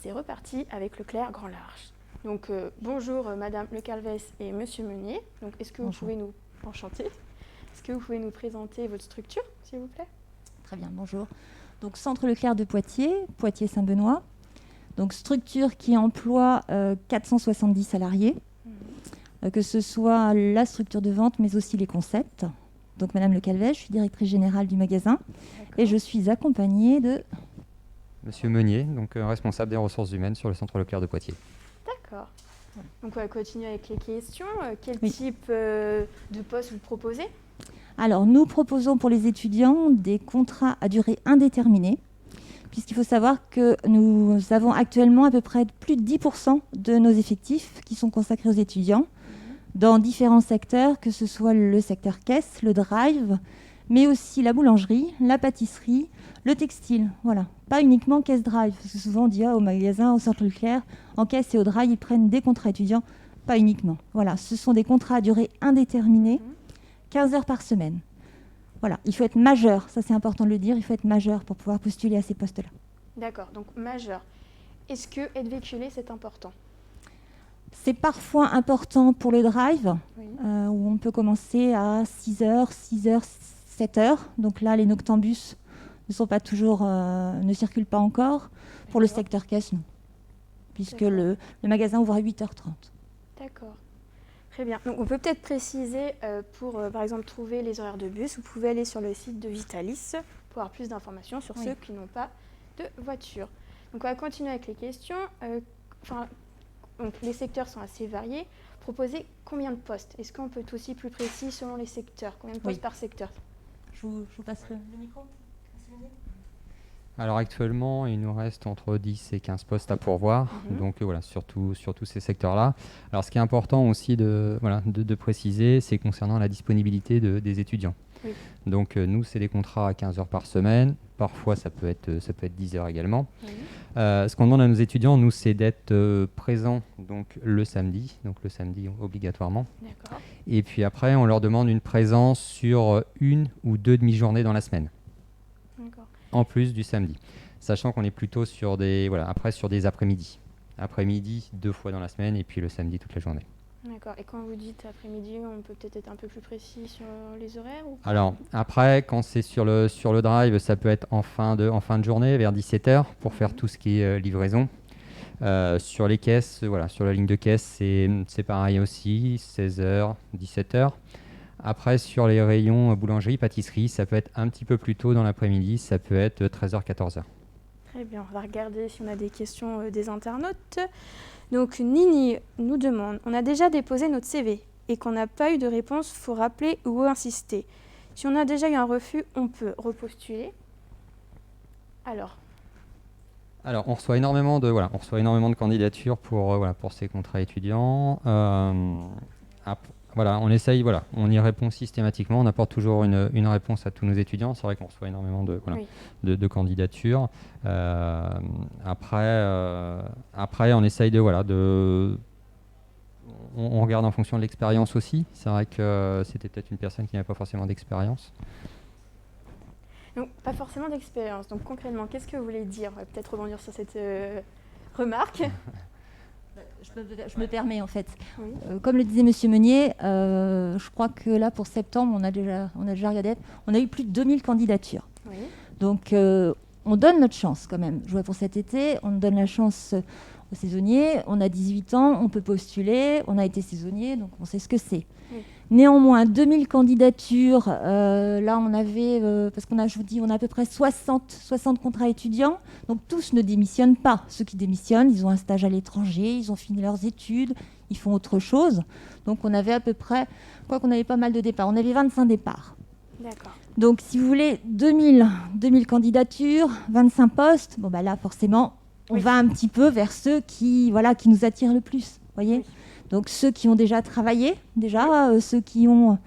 c'est reparti avec le clair grand large. Donc bonjour Madame Le Calvez et Monsieur Meunier. Donc est-ce que vous pouvez nous enchanter? Est-ce que vous pouvez nous présenter votre structure, s'il vous plaît? Très bien, bonjour. Donc Centre Leclerc de Poitiers, Poitiers-Saint-Benoît. Donc structure qui emploie 470 salariés, que ce soit la structure de vente, mais aussi les concepts. Donc Madame Le Calvez, je suis directrice générale du magasin. Et je suis accompagnée de... Monsieur Meunier, donc responsable des ressources humaines sur le Centre Leclerc de Poitiers. D'accord. Donc on va continuer avec les questions. Quel Oui. type de poste vous proposez? Alors nous proposons pour les étudiants des contrats à durée indéterminée, puisqu'il faut savoir que nous avons actuellement à peu près plus de 10% de nos effectifs qui sont consacrés aux étudiants dans différents secteurs, que ce soit le secteur caisse, le drive, mais aussi la boulangerie, la pâtisserie, le textile. Voilà, pas uniquement caisse drive, parce que souvent on dit au magasin, au Centre Leclerc, en caisse et au drive, ils prennent des contrats étudiants, pas uniquement. Voilà, ce sont des contrats à durée indéterminée, 15 heures par semaine. Voilà, il faut être majeur, ça c'est important de le dire, il faut être majeur pour pouvoir postuler à ces postes-là. D'accord, donc majeur. Est-ce que être véhiculé, c'est important? C'est parfois important pour le drive, Oui. où on peut commencer à 6h, 7h. Donc là, les noctambus ne sont pas toujours, ne circulent pas encore. Pour le secteur caisse, non. Puisque le magasin ouvre à 8h30. D'accord. Très bien. Donc on peut peut-être préciser, pour par exemple trouver les horaires de bus, vous pouvez aller sur le site de Vitalis pour avoir plus d'informations sur ceux qui n'ont pas de voiture. Donc on va continuer avec les questions. Donc, les secteurs sont assez variés. Proposez combien de postes? Est-ce qu'on peut être aussi plus précis selon les secteurs? Combien de postes par secteur? Je vous passe le micro. Alors actuellement, il nous reste entre 10 et 15 postes à pourvoir, donc voilà, sur tous ces secteurs-là. Alors ce qui est important aussi de préciser, c'est concernant la disponibilité des étudiants. Oui. Donc nous, c'est des contrats à 15 heures par semaine, parfois ça peut être 10 heures également. Oui. Ce qu'on demande à nos étudiants, nous, c'est d'être présents donc, le samedi obligatoirement. D'accord. Et puis après, on leur demande une présence sur une ou deux demi-journées dans la semaine. D'accord. En plus du samedi, sachant qu'on est plutôt sur des après-midi. Après-midi, 2 fois dans la semaine, et puis le samedi toute la journée. D'accord. Et quand vous dites après-midi, on peut peut-être être un peu plus précis sur les horaires ou... Alors après, quand c'est sur le drive, ça peut être en fin de journée, vers 17h, pour faire tout ce qui est livraison. Sur les caisses, sur la ligne de caisse, c'est pareil aussi, 16h, 17h. Après, sur les rayons boulangerie, pâtisserie, ça peut être un petit peu plus tôt dans l'après-midi, ça peut être 13h, 14h. Très bien, on va regarder si on a des questions des internautes. Donc Nini nous demande, on a déjà déposé notre CV et qu'on n'a pas eu de réponse, il faut rappeler ou insister. Si on a déjà eu un refus, on peut repostuler. Alors, on reçoit énormément de candidatures pour ces contrats étudiants. On essaye, on y répond systématiquement. On apporte toujours une réponse à tous nos étudiants. C'est vrai qu'on reçoit énormément de candidatures. Après, on essaye on regarde en fonction de l'expérience aussi. C'est vrai que c'était peut-être une personne qui n'avait pas forcément d'expérience. donc pas forcément d'expérience. Donc concrètement, qu'est-ce que vous voulez dire? On va peut-être rebondir sur cette remarque. Je me permets en fait. Oui. Comme le disait Monsieur Meunier, je crois que là pour septembre, on a déjà regardé, on a eu plus de 2000 candidatures. Oui. Donc on donne notre chance quand même. Je vois pour cet été, on donne la chance aux saisonniers. On a 18 ans, on peut postuler, on a été saisonnier, donc on sait ce que c'est. Oui. Néanmoins, 2000 candidatures, là on avait, parce qu'on a, je vous dis, on a à peu près 60 contrats étudiants, donc tous ne démissionnent pas. Ceux qui démissionnent, ils ont un stage à l'étranger, ils ont fini leurs études, ils font autre chose. Donc on avait à peu près, quoi qu'on avait pas mal de départs, on avait 25 départs. D'accord. Donc si vous voulez, 2000 candidatures, 25 postes, bon bah là forcément, on va un petit peu vers ceux qui nous attirent le plus, voyez. Oui. Donc ceux qui ont déjà travaillé, ceux qui ont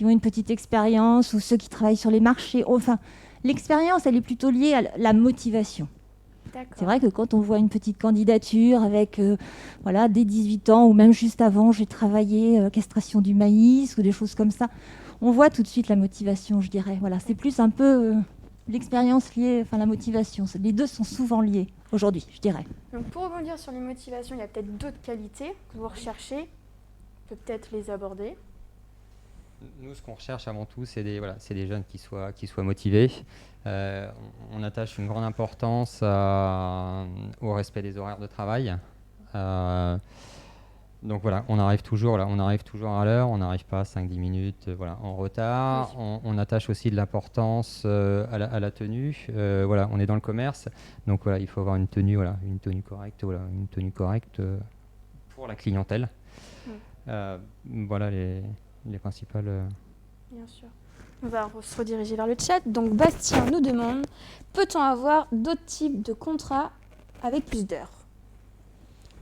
une petite expérience ou ceux qui travaillent sur les marchés. Enfin, l'expérience, elle est plutôt liée à la motivation. D'accord. C'est vrai que quand on voit une petite candidature avec dès 18 ans ou même juste avant, j'ai travaillé castration du maïs ou des choses comme ça, on voit tout de suite la motivation, je dirais. Voilà, c'est plus un peu l'expérience liée, la motivation. Les deux sont souvent liés aujourd'hui, je dirais. Donc pour rebondir sur les motivations, il y a peut-être d'autres qualités que vous recherchez. On peut peut-être les aborder. Nous, ce qu'on recherche avant tout, c'est des jeunes qui soient motivés. On attache une grande importance au respect des horaires de travail. Donc voilà, on arrive toujours à l'heure, on n'arrive pas à 5-10 minutes en retard. Oui. On attache aussi de l'importance à la tenue. On est dans le commerce, donc il faut avoir une tenue correcte pour la clientèle. Voilà les principales. Bien sûr. On va se rediriger vers le chat. Donc Bastien nous demande, peut-on avoir d'autres types de contrats avec plus d'heures ?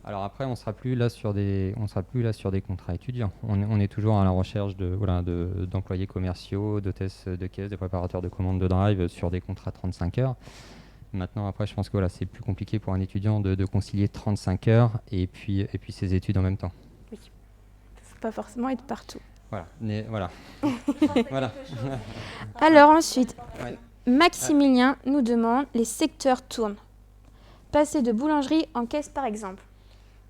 Alors après, on sera plus là sur des contrats étudiants. On est toujours à la recherche d'employés commerciaux, d'hôtesses de caisse, de préparateurs de commandes de drive sur des contrats 35 heures. Maintenant, après, je pense que c'est plus compliqué pour un étudiant de concilier 35 heures et puis ses études en même temps. Oui. Il ne faut pas forcément être partout. Voilà. Alors ensuite, Ouais. Maximilien nous demande, les secteurs tournent. Passer de boulangerie en caisse par exemple.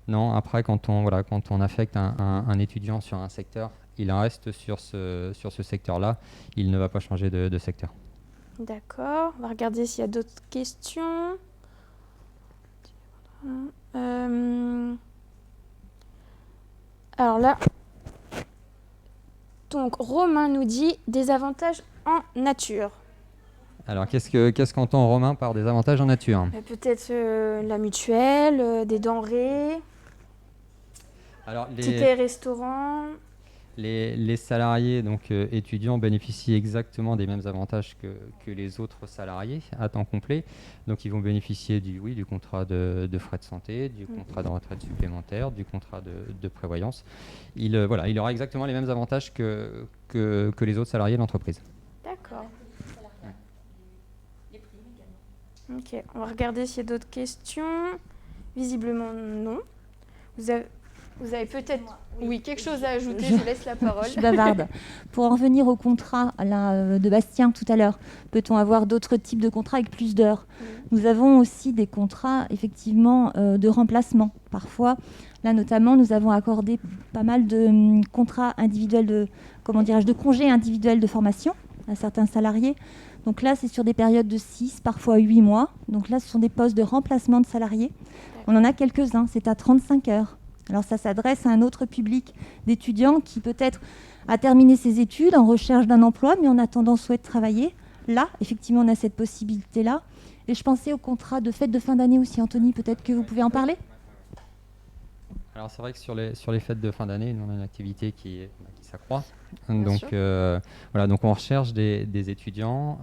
Non, après, quand on affecte un étudiant sur un secteur, il reste sur ce secteur-là. Il ne va pas changer de secteur. D'accord. On va regarder s'il y a d'autres questions. Alors là, donc Romain nous dit des avantages en nature. Alors, qu'est-ce qu'entend Romain par des avantages en nature ? Peut-être la mutuelle, des denrées, Alors, tickets restaurant. les salariés étudiants bénéficient exactement des mêmes avantages que les autres salariés à temps complet. Donc ils vont bénéficier du contrat de frais de santé, du contrat de retraite supplémentaire, du contrat de prévoyance. Il aura exactement les mêmes avantages que les autres salariés de l'entreprise. D'accord. Ok, on va regarder s'il y a d'autres questions. Visiblement non. Vous avez peut-être quelque chose à ajouter, je vous laisse la parole. Je suis bavarde. Pour en revenir au contrat de Bastien tout à l'heure, peut-on avoir d'autres types de contrats avec plus d'heures ? Nous avons aussi des contrats effectivement de remplacement. Parfois, là notamment, nous avons accordé pas mal de contrats individuels de congés individuels de formation à certains salariés. Donc là, c'est sur des périodes de 6, parfois 8 mois. Donc là, ce sont des postes de remplacement de salariés. On en a quelques-uns, c'est à 35 heures. Alors ça s'adresse à un autre public d'étudiants qui peut-être a terminé ses études en recherche d'un emploi, mais en attendant souhaite travailler. Là, effectivement, on a cette possibilité-là. Et je pensais au contrat de fête de fin d'année aussi. Anthony, peut-être que vous pouvez en parler ? Alors c'est vrai que sur les fêtes de fin d'année, nous on a une activité qui s'accroît. Bien Donc sûr. donc on recherche des étudiants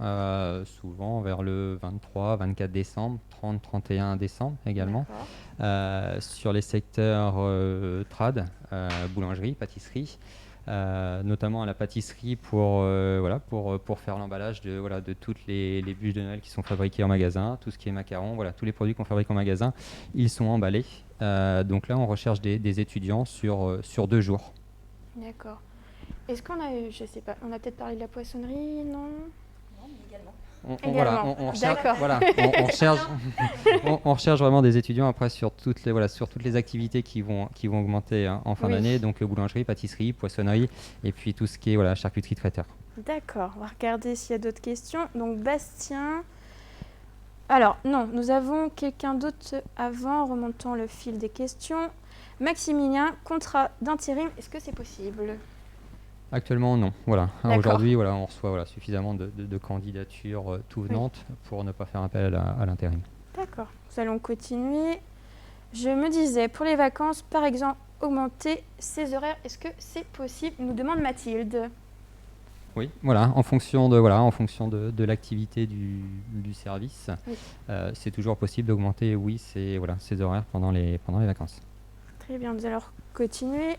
souvent vers le 23, 24 décembre, 30, 31 décembre également. Sur les secteurs trad, boulangerie, pâtisserie. Notamment à la pâtisserie pour faire l'emballage de toutes les bûches de Noël qui sont fabriquées en magasin, tout ce qui est macarons, tous les produits qu'on fabrique en magasin, ils sont emballés. Donc là, on recherche des étudiants sur 2 jours. D'accord. Est-ce qu'on a, je sais pas, on a peut-être parlé de la poissonnerie, non ? Également. On D'accord. on recherche vraiment des étudiants après sur toutes les activités qui vont augmenter en fin d'année, donc boulangerie, pâtisserie, poissonnerie et puis tout ce qui est charcuterie traiteur. D'accord, on va regarder s'il y a d'autres questions. Donc Bastien. Alors non, nous avons quelqu'un d'autre avant, remontant le fil des questions. Maximilien, contrat d'intérim, est-ce que c'est possible ? Actuellement, non. D'accord. Aujourd'hui, on reçoit suffisamment de candidatures tout venantes pour ne pas faire appel à l'intérim. D'accord. Nous allons continuer. Je me disais, pour les vacances, par exemple, augmenter ses horaires, est-ce que c'est possible ? Nous demande Mathilde. Oui, en fonction de l'activité du service, Oui. c'est toujours possible d'augmenter, ses horaires pendant les vacances. Très bien, nous allons continuer.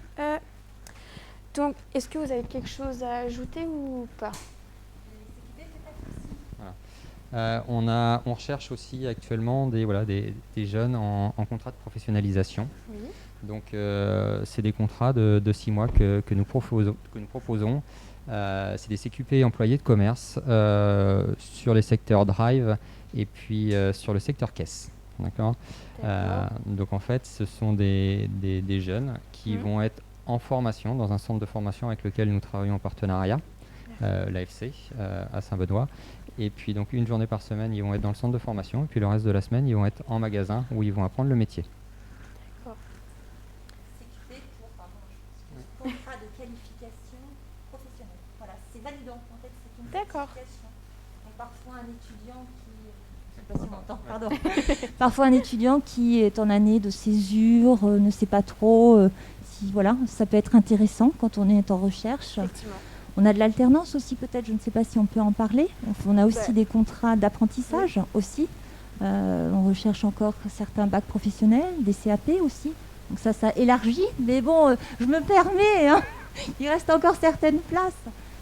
Donc, est-ce que vous avez quelque chose à ajouter ou pas ? On recherche aussi actuellement des jeunes en contrat de professionnalisation. Oui. Donc, c'est des contrats de 6 mois que nous proposons. C'est des CQP employés de commerce sur les secteurs drive et puis sur le secteur caisse. D'accord. Donc en fait, ce sont des jeunes qui vont être en formation dans un centre de formation avec lequel nous travaillons en partenariat, l'AFC à Saint-Benoît. Et puis donc une journée par semaine, ils vont être dans le centre de formation, et puis le reste de la semaine, ils vont être en magasin où ils vont apprendre le métier. D'accord. C'est fait pour contrat de qualification professionnelle. Voilà, c'est validant. En fait, c'est une certification. Donc, parfois un étudiant parfois un étudiant qui est en année de césure, ne sait pas trop si voilà, ça peut être intéressant quand on est en recherche. Effectivement. On a de l'alternance aussi peut-être, je ne sais pas si on peut en parler. On a aussi des contrats d'apprentissage aussi. On recherche encore certains bacs professionnels, des CAP aussi. Donc ça élargit, mais bon, je me permets, hein, il reste encore certaines places.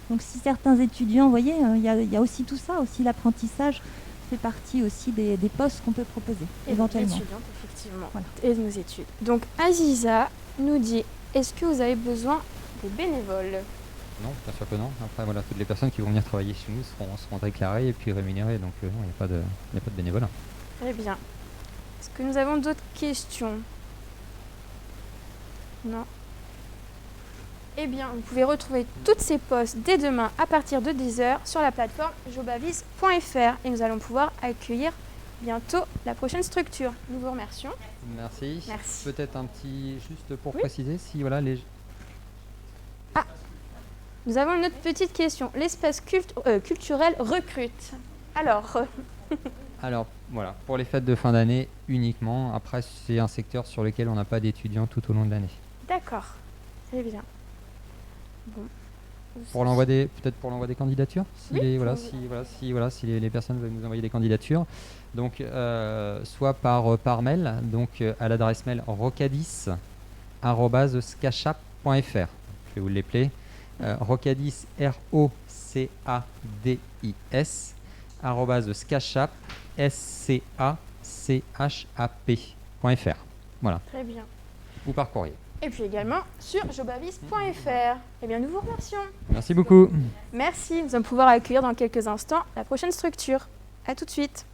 Donc si certains étudiants, vous voyez, il y a aussi tout ça, aussi l'apprentissage fait partie aussi des postes qu'on peut proposer, éventuellement. Étudiantes, effectivement, voilà. Et de nos études. Donc Aziza nous dit, est-ce que vous avez besoin des bénévoles ? Non, bien sûr que non. Après, voilà, toutes les personnes qui vont venir travailler chez nous seront déclarées et puis rémunérées. Donc non, il n'y a pas de bénévolat. Très bien. Est-ce que nous avons d'autres questions ? Non. Eh bien, vous pouvez retrouver toutes ces postes dès demain à partir de 10h sur la plateforme jobavis.fr et nous allons pouvoir accueillir bientôt la prochaine structure. Nous vous remercions. Merci. Merci. Peut-être un petit, juste pour préciser, si voilà les... Nous avons une autre petite question. L'espace culturel recrute. Alors voilà, pour les fêtes de fin d'année uniquement. Après, c'est un secteur sur lequel on n'a pas d'étudiants tout au long de l'année. D'accord, c'est bien. Bon. Peut-être pour l'envoi des candidatures, si les personnes veulent nous envoyer des candidatures. Donc, soit par mail, donc à l'adresse mail rocadis@scachap.fr. Je vais vous l'épeler. Rocadis, ROCADIS, @scachap, SCACHAP.fr. Voilà. Très bien. Ou par courrier. Et puis également sur jobavis.fr. Eh bien, nous vous remercions. Merci beaucoup. Merci. Nous allons pouvoir accueillir dans quelques instants la prochaine structure. À tout de suite.